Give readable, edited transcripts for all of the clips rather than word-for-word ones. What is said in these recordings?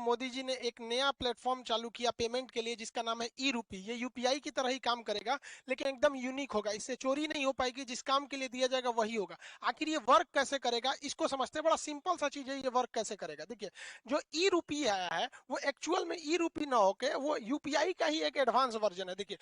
मोदी जी ने एक नया प्लेटफॉर्म चालू किया पेमेंट के लिए जिसका नाम है ई रूपी। ये यूपीआई की तरह ही काम करेगा लेकिन एकदम यूनिक होगा, इससे चोरी नहीं हो पाएगी, जिस काम के लिए दिया जाएगा वही होगा। आखिर ये वर्क कैसे करेगा इसको समझते हैं, बड़ा सिंपल सा चीज है, ये वर्क कैसे करेगा। देखिए जो ई रूपी आया है वो एक्चुअल में ई रूपी ना होके वो यूपीआई का ही एक एडवांस वर्जन है। देखिए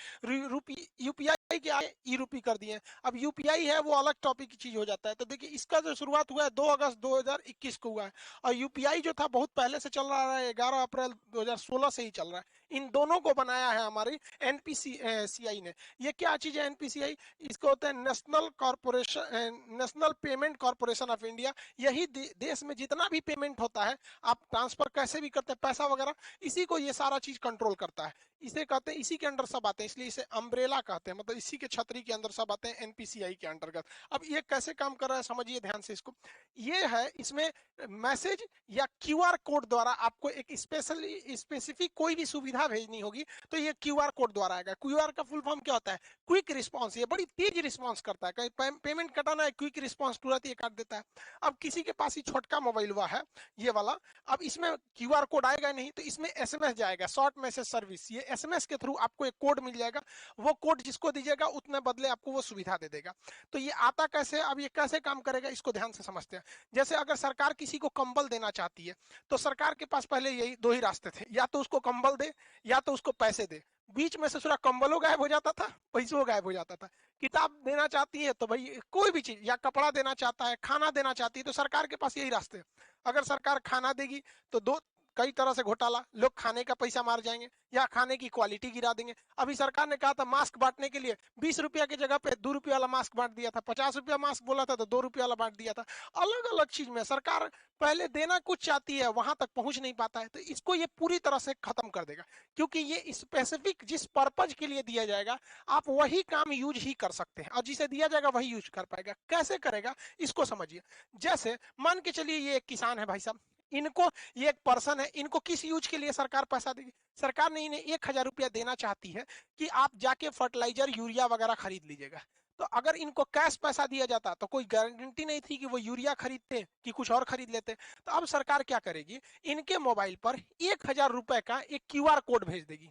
यूपीआई के आगे ई रूपी कर दिए, अब यूपीआई है वो अलग टॉपिक की चीज हो जाता है। तो देखिए इसका जो शुरुआत हुआ है 2 अगस्त 2021 को हुआ है और यूपीआई जो था बहुत पहले से चल रहा है, 11 अप्रैल 2016 से ही चल रहा है। इन दोनों को बनाया है हमारी एनपीसीआई ने। ये क्या चीज है एनपीसीआई? इसको होता है national corporation, national payment corporation of India. यही देश में जितना भी पेमेंट होता है, आप ट्रांसफर कैसे भी करते हैं पैसा वगैरह, इसी को ये सारा चीज कंट्रोल करता है। इसे कहते हैं, इसी के अंडर सब आते हैं, इसलिए इसे अम्ब्रेला कहते हैं, मतलब इसी के छतरी के अंदर सब आते हैं एनपीसीआई के अंतर्गत। अब ये कैसे काम कर रहा है समझिए ध्यान से इसको। ये है, इसमें मैसेज या क्यूआर कोड द्वारा आपको एक स्पेसिफिक कोई भी सुविधा भेजनी होगी तो ये क्यूआर कोड द्वारा आएगा। क्यूआर का फुल फॉर्म क्या होता है? Quick response. ये बड़ी तेज रिस्पांस करता है, कहीं पेमेंट कटाना है क्विक रिस्पांस तुरंत ये काट देता है। अब किसी के पास ही छोटका मोबाइल हुआ है ये वाला, अब इसमें क्यूआर कोड आएगा नहीं तो इसमें एसएमएस जाएगा, शॉर्ट मैसेज सर्विस। ये एसएमएस के थ्रू आपको एक कोड मिल जाएगा, वो कोड जिसको दीजिएगा उतने बदले आपको वो सुविधा दे देगा। तो ये आता कैसे, अब ये कैसे काम करेगा इसको ध्यान से समझते हैं। जैसे अगर सरकार किसी को कंबल देना चाहती है तो सरकार के पास पहले यही दो ही रास्ते थे, या तो उसको कंबल दे या तो उसको पैसे दे। बीच में से पूरा कंबलों गायब हो जाता था, पैसों गायब हो जाता था। किताब देना चाहती है तो भाई कोई भी चीज, या कपड़ा देना चाहता है, खाना देना चाहती है, तो सरकार के पास यही रास्ते हैं। अगर सरकार खाना देगी तो दो कई तरह से घोटाला, लोग खाने का पैसा मार जाएंगे या खाने की क्वालिटी गिरा देंगे। अभी सरकार ने कहा था मास्क बांटने के लिए 20 रुपया की जगह पे 2 रुपया वाला मास्क बांट दिया था, 50 रुपया मास्क बोला था तो 2 रुपया वाला बांट दिया था। अलग अलग चीज में सरकार पहले देना कुछ चाहती है, वहां तक पहुंच नहीं पाता है, तो इसको ये पूरी तरह से खत्म कर देगा। क्योंकि ये स्पेसिफिक जिस पर्पज के लिए दिया जाएगा आप वही काम यूज ही कर सकते हैं, और जिसे दिया जाएगा वही यूज कर पाएगा। कैसे करेगा इसको समझिए। जैसे मान के चलिए ये एक किसान है भाई साहब, इनको, ये एक पर्सन है, इनको किस यूज के लिए सरकार पैसा देगी? सरकार ने इन्हें 1000 रुपया देना चाहती है कि आप जाके फर्टिलाइजर यूरिया वगैरह खरीद लीजिएगा। तो अगर इनको कैश पैसा दिया जाता तो कोई गारंटी नहीं थी कि वो यूरिया खरीदते कि कुछ और खरीद लेते। तो अब सरकार क्या करेगी, इनके मोबाइल पर 1000 रुपए का एक क्यूआर कोड भेज देगी।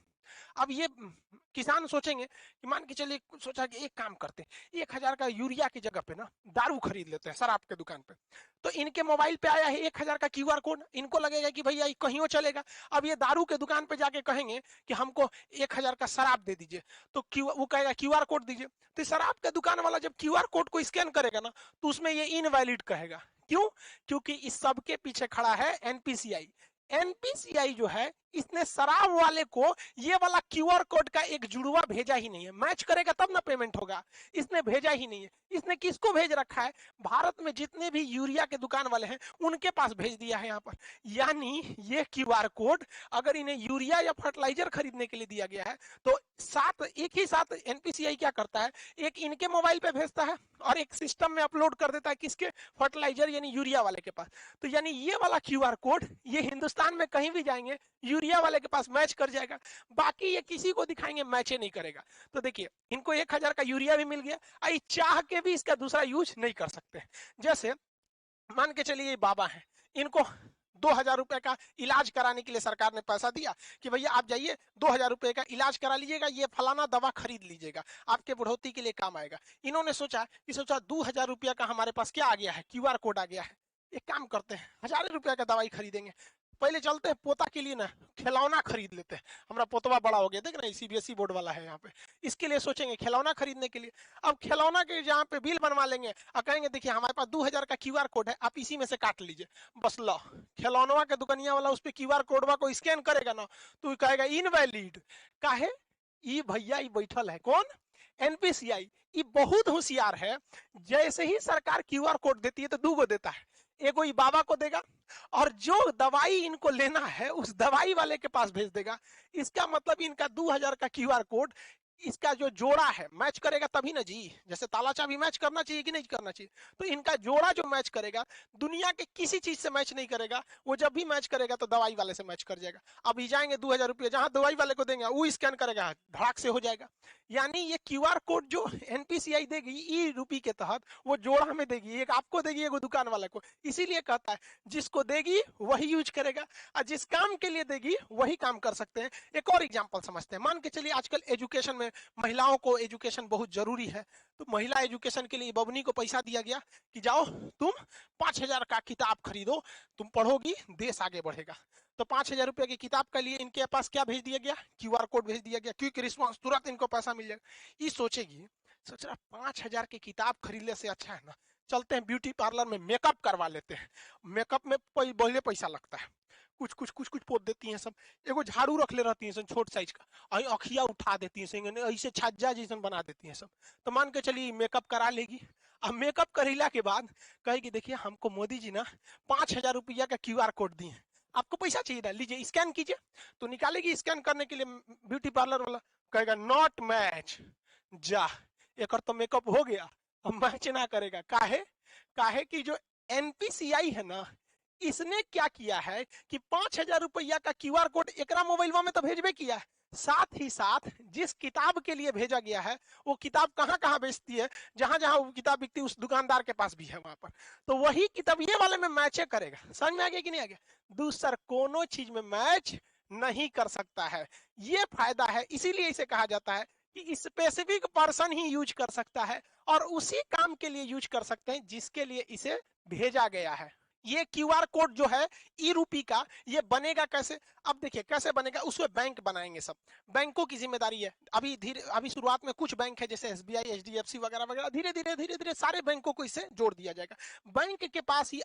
अब ये किसान सोचेंगे कि मान के चलिए सोचा कि एक काम करते हैं 1000 का यूरिया की जगह पे ना दारू खरीद लेते हैं शराब के दुकान पे। तो इनके मोबाइल पे आया है 1000 का क्यूआर कोड, इनको लगेगा कि भैया कहीं चलेगा। अब ये दारू के दुकान पे जाके कहेंगे कि हमको 1000 का शराब दे दीजिए, तो वो कहेगा क्यूआर कोड दीजिए। तो शराब के दुकान वाला जब क्यूआर कोड को स्कैन करेगा ना तो उसमें ये इनवैलिड कहेगा। क्यों? क्योंकि इस सब के पीछे खड़ा है एनपीसीआई। एनपीसीआई जो है इसने शराब वाले को ये वाला क्यूआर कोड का एक जुड़वा भेजा ही नहीं है। मैच करेगा तब ना पेमेंट होगा, इसने भेजा ही नहीं है। इसने किसको भेज रखा है? भारत में जितने भी यूरिया के दुकान वाले हैं उनके पास भेज दिया है यहाँ पर। यानी ये क्यूआर कोड अगर इन्हें यूरिया या फर्टिलाइजर खरीदने के लिए दिया गया है तो एक ही साथ एनपीसीआई क्या करता है, एक इनके मोबाइल पे भेजता है और एक सिस्टम में अपलोड कर देता है किसके? फर्टिलाइजर यानी यूरिया वाले के पास। तो यानी ये वाला क्यूआर कोड ये हिंदुस्तान में कहीं भी जाएंगे यूरिया वाले के पास मैच कर जाएगा, बाकी ये किसी को दिखाएंगे मैच ही नहीं करेगा। तो देखिए इनको 1000 का यूरिया भी मिल गया, आई चाह के भी इसका दूसरा यूज नहीं कर सकते। जैसे मान के चलिए बाबा है, इनको 2000 रुपए का इलाज कराने के लिए सरकार ने पैसा दिया कि भैया आप जाइए 2000 रुपए का इलाज करा लीजिएगा, ये फलाना दवा खरीद लीजिएगा, आपके बुढ़ौती के लिए काम आएगा। इन्होंने सोचा 2000 रुपया का हमारे पास क्या आ गया है, क्यूआर कोड आ गया है, एक काम करते हैं 1000 रुपया का दवाई खरीदेंगे। पहले चलते हैं पोता के लिए ना खिलौना खरीद लेते हैं, हमारा पोतवा बड़ा हो गया, देख ना सीबीएसई बोर्ड वाला है यहाँ पे, इसके लिए सोचेंगे खिलौना खरीदने के लिए। अब खिलौना के जहाँ पे बिल बनवा लेंगे और कहेंगे देखिए हमारे पास 2000 का क्यूआर कोड है, आप इसी में से काट लीजिए, बस लो। खिलौनवा के दुकानिया वाला उस पर क्यूआर कोडवा को स्कैन करेगा ना तो कहेगा इनवैलिड। काहे? ई भैया ई बैठल है कौन? एनपीसीआई। ये बहुत होशियार है, जैसे ही सरकार क्यूआर कोड देती है तो 2 गो देता है, एगो ई बाबा को देगा और जो दवाई इनको लेना है उस दवाई वाले के पास भेज देगा। इसका मतलब इनका 2000 का क्यूआर कोड इसका जो जोड़ा है मैच करेगा तभी ना जी, जैसे ताला चाबी मैच करना चाहिए कि नहीं करना चाहिए, तो इनका जोड़ा जो मैच करेगा दुनिया के किसी चीज से मैच नहीं करेगा। वो जब भी मैच करेगा तो दवाई वाले से मैच कर जाएगा। अब ही जाएंगे 2000 रुपये जहां दवाई वाले को देंगे वो स्कैन करेगा, धड़ाक से हो जाएगा। यानी ये क्यूआर कोड जो एनपीसीआई देगी ई रूपी के तहत, वो जोड़ा में देगी, एक आपको देगी एक दुकान वाले को। इसीलिए कहता है जिसको देगी वही यूज करेगा, और जिस काम के लिए देगी वही काम कर सकते हैं। एक और एग्जांपल समझते हैं। मान के चलिए आजकल एजुकेशन में महिलाओं को एजुकेशन बहुत जरूरी है, तो महिला एजुकेशन के लिए बबनी को पैसा दिया गया कि जाओ तुम 5,000 का किताब खरीदो, तुम पढ़ोगी देश आगे बढ़ेगा। तो 5,000 रुपए की किताब के लिए इनके पास क्या भेज दिया गया, क्यूआर कोड भेज दिया गया, क्विक रिस्पॉन्स, तुरंत इनको पैसा मिल जाएगा। ये सोचेगी, सोच रहा 5,000 की किताब खरीदने से अच्छा है ना चलते हैं ब्यूटी पार्लर में मेकअप करवा लेते हैं। मेकअप में बहुत पैसा लगता है, कुछ कुछ कुछ कुछ पोत देती हैं सब, एगो झाड़ू रख ले रहती हैं छोट साइज का, आई अखिया उठा देती हैं ऐसे छज्जा जैसन बना देती हैं सब। तो मान के चलिए मेकअप करा लेगी। अब मेकअप करेला के बाद कहेगी देखिए हमको मोदी जी ना 5,000 रुपया का क्यूआर कोड दिए, आपको पैसा चाहिए ना, लीजिए स्कैन कीजिए। तो निकालेगी स्कैन करने के लिए, ब्यूटी पार्लर वाला कहेगा नॉट मैच, जा एक तो मेकअप हो गया, अब मैच ना करेगा। काहे काहे कि जो एनपीसीआई है ना, इसने क्या किया है कि 5,000 रुपया का क्यूआर कोड एकरा मोबाइल में तो भेजबे किया है, साथ ही साथ जिस किताब के लिए भेजा गया है वो किताब कहाँ कहाँ बेचती है, जहां जहां वो किताब बिकती है उस दुकानदार के पास भी है वहां पर, तो वही किताब ये वाले में मैच करेगा। समझ में आ गया कि नहीं आ गया? दूसर कोनो चीज में मैच नहीं कर सकता है, ये फायदा है। इसीलिए इसे कहा जाता है कि स्पेसिफिक पर्सन ही यूज कर सकता है और उसी काम के लिए यूज कर सकते हैं जिसके लिए इसे भेजा गया है। ये क्यूआर कोड जो है ई रूपी का, ये बनेगा कैसे? अब देखिए कैसे बनेगा, उसमें बैंक बनाएंगे सब, बैंकों की जिम्मेदारी है। अभी शुरुआत में कुछ बैंक है जैसे एसबीआई, एचडीएफसी वगैरह वगैरह, धीरे धीरे सारे बैंकों को इससे जोड़ दिया जाएगा। बैंक के पास ही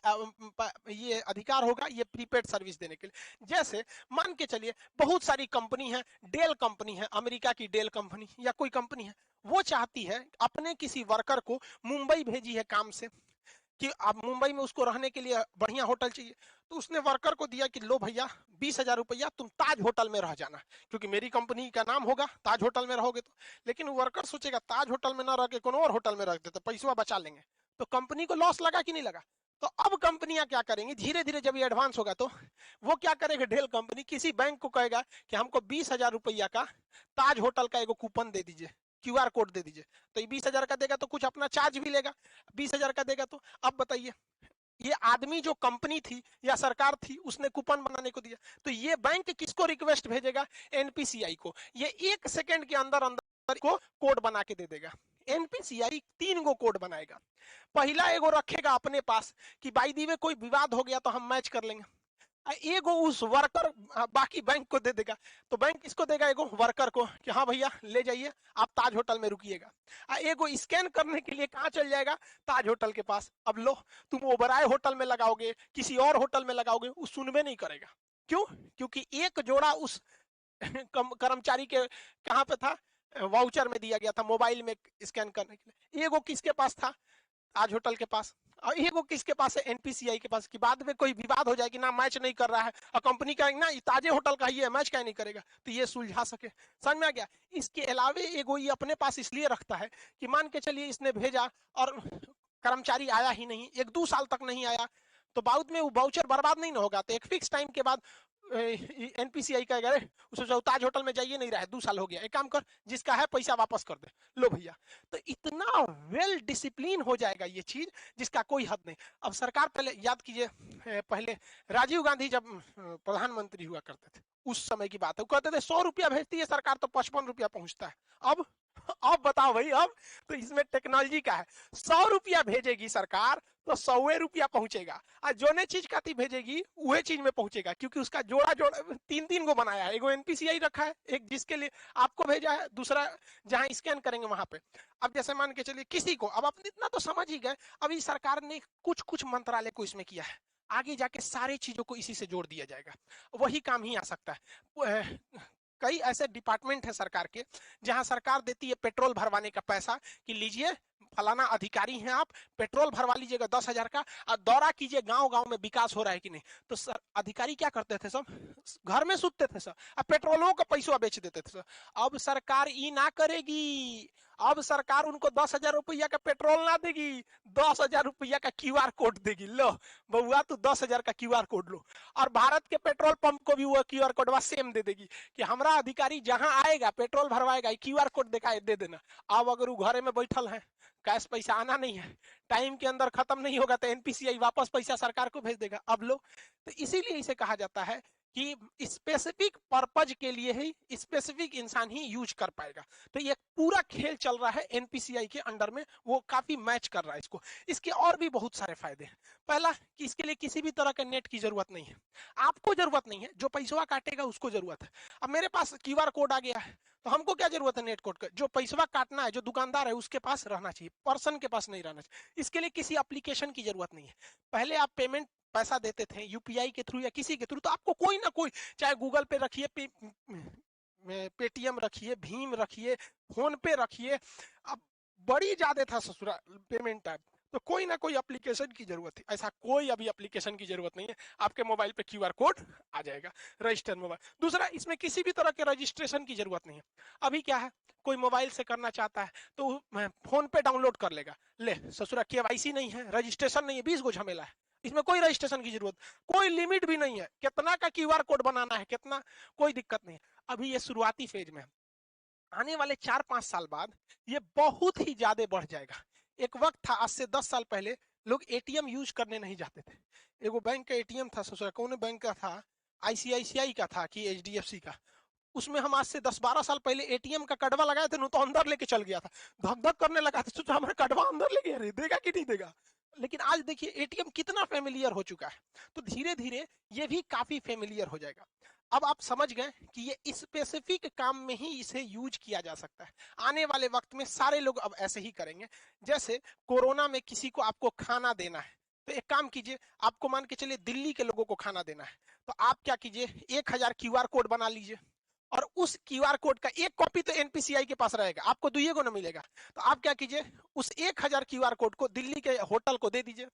ये अधिकार होगा ये प्रीपेड सर्विस देने के लिए। जैसे मान के चलिए बहुत सारी कंपनी है, डेल कंपनी है, अमेरिका की डेल कंपनी या कोई कंपनी है, वो चाहती है अपने किसी वर्कर को मुंबई भेजी है काम से कि अब मुंबई में उसको रहने के लिए बढ़िया होटल चाहिए, तो उसने वर्कर को दिया कि लो भैया 20,000 रुपया तुम ताज होटल में रह जाना, क्योंकि मेरी कंपनी का नाम होगा ताज होटल में रहोगे तो। लेकिन वर्कर सोचेगा ताज होटल में ना रह के कोनो और होटल में रख देते, पैसा बचा लेंगे, तो कंपनी को लॉस लगा कि नहीं लगा? तो अब कंपनियां क्या करेंगी, धीरे धीरे जब ये एडवांस होगा तो वो क्या करेगा, डेल कंपनी किसी बैंक को कहेगा कि हमको 20,000 रुपया का ताज होटल का एगो कूपन दे दीजिए, क्यूआर कोड दे दीजिए। तो ये 20,000 का देगा तो कुछ अपना चार्ज भी लेगा, 20,000 का देगा तो। अब बताइए ये आदमी जो कंपनी थी या सरकार थी उसने कूपन बनाने को दिया, तो ये बैंक किसको रिक्वेस्ट भेजेगा, एनपीसीआई को। ये 1 सेकंड के अंदर अंदर को कोड बना के दे देगा। एनपीसीआई 3 गो कोड बनाएगा। पहला एगो रखेगा अपने पास कि बाई दी वे कोई विवाद हो गया तो हम मैच कर लेंगे, एगो उस वर्कर बाकी बैंक को दे देगा। तो बैंक इसको देगा एगो वर्कर को कि हाँ भैया ले जाइए आप ताज होटल में रुकिएगा। एगो स्कैन करने के लिए कहाँ चल जाएगा, ताज होटल के पास। अब लो तुम ओबराय होटल में लगाओगे, किसी और होटल में लगाओगे, वो सुनबे नहीं करेगा। क्यों? क्योंकि एक जोड़ा उस कर्मचारी के कहाँ पे था, वाउचर में दिया गया था मोबाइल में स्कैन करने के लिए। एगो किसके पास था, ताज होटल के पास, और एगो किसके पास है, एनपीसीआई के पास। कि बाद में कोई विवाद हो जाए कि ना मैच नहीं कर रहा है और कंपनी कहेगी ना ताजे होटल का ही है मैच क्या नहीं करेगा, तो ये सुलझा सके। समझ में आ गया? इसके अलावे एगो ये अपने पास इसलिए रखता है कि मान के चलिए इसने भेजा और कर्मचारी आया ही नहीं, 1-2 साल तक नहीं आया, तो बाद में वो वाउचर बर्बाद नहीं ना होगा। तो एक फिक्स टाइम के बाद एनपीसीआई कहेगा उसे ताज होटल में जाइए, नहीं रहा है 2 साल हो गया, एक काम कर जिसका है पैसा वापस कर दे, लो भैया। तो इतना वेल डिसिप्लिन हो जाएगा ये चीज जिसका कोई हद नहीं। अब सरकार पहले याद कीजिए, पहले राजीव गांधी जब प्रधानमंत्री हुआ करते थे उस समय की बात है, वो कहते थे 100 रुपया भेजती है सरकार तो 55 रुपया पहुंचता है। अब बताओ भाई, अब तो इसमें टेक्नोलॉजी का है, 100 रुपया भेजेगी सरकार तो 100 रुपया पहुंचेगा, और जो ने चीज का भेजेगी वही चीज में पहुंचेगा, क्योंकि उसका जोड़ा जोड़ा 3-3 गो बनाया है। एगो एनपीसीआई रखा है, एक जिसके लिए आपको भेजा है, दूसरा जहां स्कैन करेंगे वहां पे। अब जैसे मान के चलिए किसी को, अब आप इतना तो समझ ही गए, अभी सरकार ने कुछ कुछ मंत्रालय को इसमें किया है, आगे जाके सारी चीजों को इसी से जोड़ दिया जाएगा, वही काम ही आ सकता है। कई ऐसे डिपार्टमेंट है सरकार के जहां सरकार देती है पेट्रोल भरवाने का पैसा कि लीजिए फलाना अधिकारी हैं आप, पेट्रोल भरवा लीजिएगा 10,000 का और दौरा कीजिए गांव गांव में विकास हो रहा है कि नहीं। तो सर अधिकारी क्या करते थे सब, घर में सुतते थे सर, अब पेट्रोलों का पैसा बेच देते थे सर। अब सरकार ई ना करेगी, अब सरकार उनको 10,000 रुपया का पेट्रोल ना देगी, 10,000 रुपया का क्यूआर कोड देगी। लो बउआ तू 10,000 का क्यूआर कोड लो, और भारत के पेट्रोल पंप को भी वो क्यूआर कोड सेम दे देगी कि हमारा अधिकारी जहां आएगा पेट्रोल भरवाएगा, क्यूआर कोड दिखाए दे देना। अब अगर वो घरे में बैठल है, कैश पैसा आना नहीं है, टाइम के अंदर खत्म नहीं होगा, तो एनपीसीआई वापस पैसा सरकार को भेज देगा। अब लोग तो इसीलिए इसे कहा जाता है कि स्पेसिफिक पर्पज के लिए ही स्पेसिफिक इंसान ही यूज कर पाएगा। तो ये पूरा खेल चल रहा है एनपीसीआई के अंडर में, वो काफी मैच कर रहा है इसको। इसके और भी बहुत सारे फायदे हैं। पहला कि इसके लिए किसी भी तरह का नेट की जरूरत नहीं है, आपको जरूरत नहीं है, जो पैसा काटेगा उसको जरूरत है। अब मेरे पास क्यूआर कोड आ गया है, तो हमको क्या जरूरत है नेट कोड का, जो पैसा काटना है जो दुकानदार है उसके पास रहना चाहिए, पर्सन के पास नहीं रहना चाहिए। इसके लिए किसी एप्लीकेशन की जरूरत नहीं है। पहले आप पेमेंट पैसा देते थे यूपीआई के थ्रू या किसी के थ्रू, तो आपको कोई ना कोई, चाहे गूगल पे रखिए, पेटीएम रखिए, भीम रखिए, फोन पे रखिए, अब बड़ी ज्यादा था ससुरा पेमेंट ऐप, तो कोई ना कोई एप्लीकेशन की जरूरत थी। ऐसा कोई अभी एप्लीकेशन की जरूरत नहीं है, आपके मोबाइल पे क्यूआर कोड आ जाएगा, रजिस्टर मोबाइल। दूसरा, इसमें किसी भी तरह के रजिस्ट्रेशन की जरूरत नहीं है। अभी क्या है, कोई मोबाइल से करना चाहता है तो फोन पे डाउनलोड कर लेगा, ले ससुरा केवाईसी नहीं है, रजिस्ट्रेशन नहीं है, 20 गो झमेला है, इसमें कोई रजिस्ट्रेशन की जरूरत, कोई लिमिट भी नहीं है, कितना का क्यूआर कोड बनाना है कितना, कोई दिक्कत नहीं है। अभी ये शुरुआती फेज में है, आने वाले 4-5 साल बाद ये बहुत ही ज्यादा बढ़ जाएगा। एक वक्त था, आज से 10 साल पहले लोग एटीएम यूज करने नहीं जाते थे। एगो बैंक का एटीएम था, सोचा कौन बैंक का था, आईसीआईसीआई का था कि एचडीएफसी का, उसमें हम आज से 10-12 साल पहले एटीएम का कड़वा लगाए थे, तो अंदर लेके चल गया था, धक धक करने लगा था, सोचा हमारा कड़वा अंदर ले गया, देगा कि नहीं देगा। लेकिन आज देखिए एटीएम कितना फेमिलियर हो चुका है, तो धीरे धीरे ये भी काफी फेमिलियर हो जाएगा। अब आप समझ गए कि ये स्पेसिफिक काम में ही इसे यूज किया जा सकता है। आने वाले वक्त में सारे लोग अब ऐसे ही करेंगे। जैसे कोरोना में किसी को आपको खाना देना है, तो एक काम कीजिए, आपको मान के चलिए दिल्ली के लोगों को खाना देना है, तो आप क्या कीजिए, 1,000 क्यूआर कोड बना लीजिए, और उस क्यूआर कोड का एक कॉपी तो एनपीसीआई के पास रहेगा, आपको दुइये को ना मिलेगा। तो आप क्या कीजिए, उस 1,000 क्यूआर कोड को दिल्ली के होटल को दे दीजिए,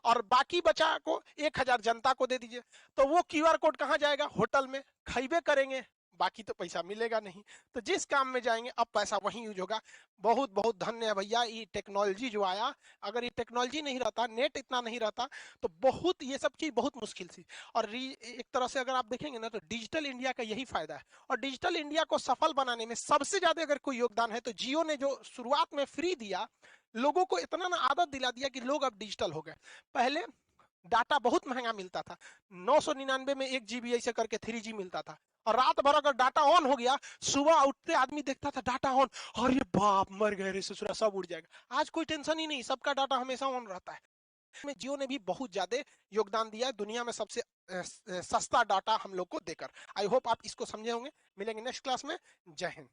और बाकी बचा को 1,000 जनता को दे दीजिए। तो वो क्यूआर कोड कहाँ जाएगा, होटल में, खाइबे करेंगे, बाकी तो पैसा मिलेगा नहीं। तो जिस काम में जाएंगे अब पैसा वहीं यूज होगा। बहुत बहुत धन्य है भैया ये टेक्नोलॉजी जो आया, अगर ये टेक्नोलॉजी नहीं रहता, नेट इतना नहीं रहता, तो बहुत ये सब चीज बहुत मुश्किल थी। और एक तरह से अगर आप देखेंगे ना, तो डिजिटल इंडिया का यही फायदा है। और डिजिटल इंडिया को सफल बनाने में सबसे ज्यादा अगर कोई योगदान है, तो जियो ने जो शुरुआत में फ्री दिया, लोगों को इतना ना आदत दिला दिया कि लोग अब डिजिटल हो गए। पहले डाटा बहुत महंगा मिलता था, 999 में 1 GB ऐसे करके 3G मिलता था, और रात भर अगर डाटा ऑन हो गया, सुबह उठते आदमी देखता था डाटा ऑन, अरे बाप मर गए रे ससुरा, सब उड़ जाएगा। आज कोई टेंशन ही नहीं, सबका डाटा हमेशा ऑन रहता है। में जियो ने भी बहुत ज्यादा योगदान दिया है दुनिया में सबसे सस्ता डाटा हम लोग को देकर। आई होप आप इसको समझे होंगे। मिलेंगे नेक्स्ट क्लास में। जय हिंद।